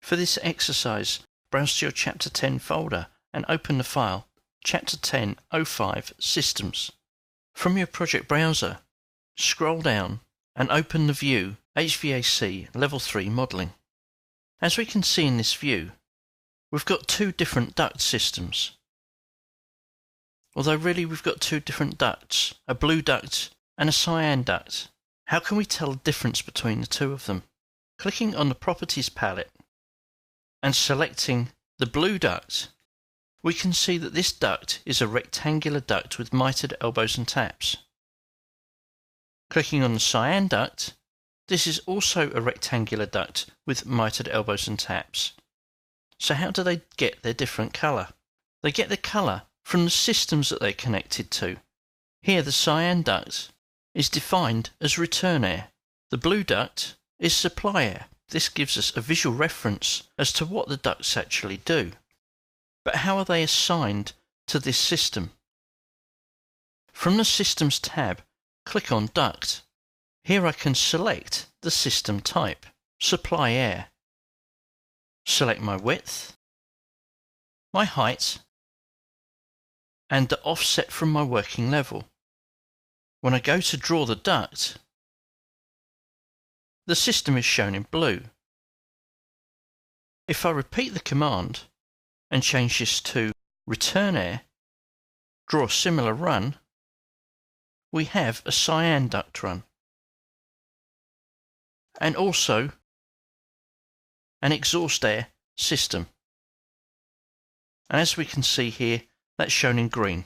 For this exercise, browse to your Chapter 10 folder and open the file Chapter 10.05 Systems. From your project browser, scroll down and open the view HVAC Level 3 Modelling. As we can see in this view, we've got two different duct systems. Although really we've got two different ducts, a blue duct and a cyan duct. How can we tell the difference between the two of them? Clicking on the Properties palette and selecting the blue duct, we can see that this duct is a rectangular duct with mitered elbows and taps. Clicking on the cyan duct, this is also a rectangular duct with mitered elbows and taps. So how do they get their different colour? They get the colour from the systems that they're connected to. Here the cyan duct is defined as return air. The blue duct is supply air. This gives us a visual reference as to what the ducts actually do. But how are they assigned to this system? From the Systems tab, click on Duct. Here I can select the system type, supply air. Select my width, my height, and the offset from my working level. When I go to draw the duct, the system is shown in blue. If I repeat the command and change this to return air, draw a similar run, we have a cyan duct run, and also an exhaust air system. And as we can see here, that's shown in green.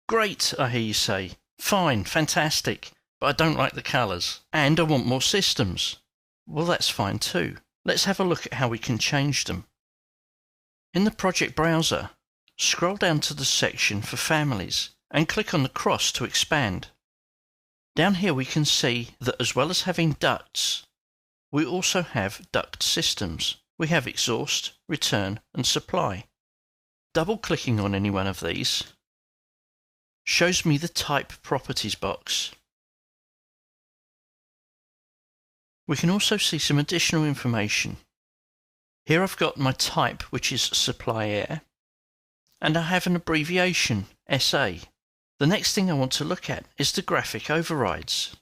Great, I hear you say. Fine, fantastic, but I don't like the colours, and I want more systems. Well, that's fine too. Let's have a look at how we can change them. In the project browser, scroll down to the section for families and click on the cross to expand. Down here we can see that as well as having ducts, we also have duct systems. We have exhaust, return and supply. Double-clicking on any one of these shows me the Type Properties box. We can also see some additional information. Here I've got my type, which is supply air, and I have an abbreviation, SA. The next thing I want to look at is the graphic overrides.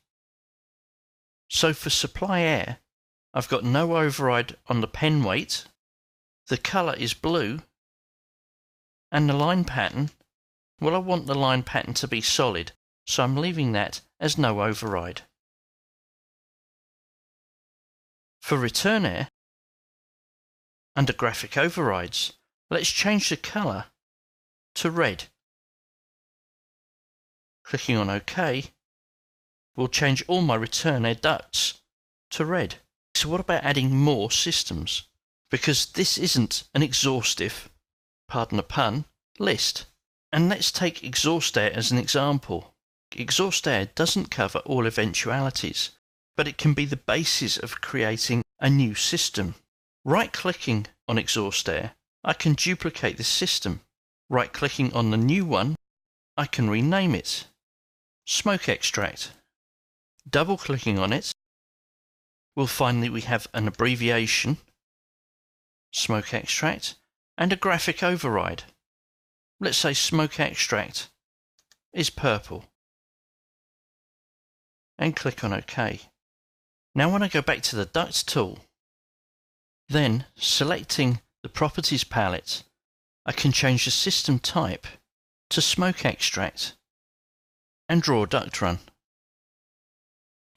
So for supply air, I've got no override on the pen weight, the colour is blue, and the line pattern, well, I want the line pattern to be solid, so I'm leaving that as no override. For return air, under graphic overrides, let's change the colour to red. Clicking on OK will change all my return air ducts to red. So what about adding more systems? Because this isn't an exhaustive, pardon the pun, list. And let's take exhaust air as an example. Exhaust air doesn't cover all eventualities, but it can be the basis of creating a new system. Right-clicking on exhaust air, I can duplicate this system. Right-clicking on the new one, I can rename it. Smoke extract. Double-clicking on it, we'll find that we have an abbreviation, smoke extract, and a graphic override. Let's say smoke extract is purple. And click on OK. Now when I go back to the duct tool, then selecting the Properties palette, I can change the system type to smoke extract and draw a duct run.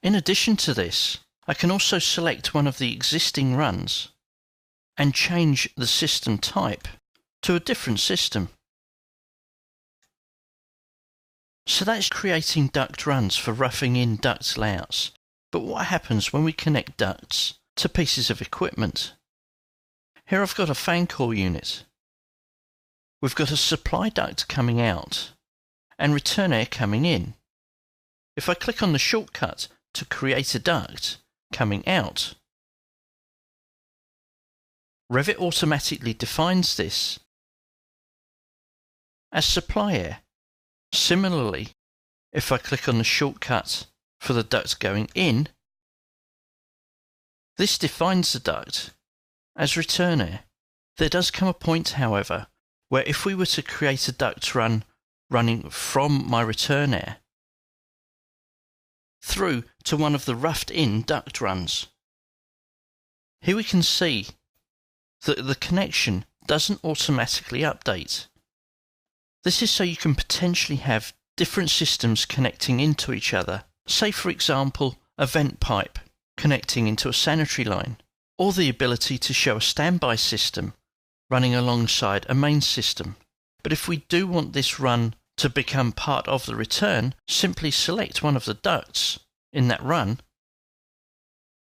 In addition to this, I can also select one of the existing runs and change the system type to a different system. So that's creating duct runs for roughing in duct layouts. But what happens when we connect ducts to pieces of equipment? Here I've got a fan coil unit. We've got a supply duct coming out and return air coming in. If I click on the shortcut to create a duct coming out, Revit automatically defines this as supply air. Similarly, if I click on the shortcut for the duct going in, this defines the duct as return air. There does come a point, however, where if we were to create a duct running from my return air through to one of the roughed-in duct runs, here we can see that the connection doesn't automatically update. This is so you can potentially have different systems connecting into each other, say for example a vent pipe connecting into a sanitary line, or the ability to show a standby system running alongside a main system. But if we do want this run to become part of the return, simply select one of the ducts in that run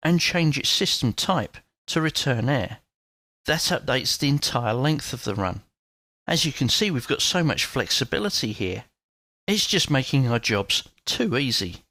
and change its system type to return air. That updates the entire length of the run. As you can see, we've got so much flexibility here. It's just making our jobs too easy.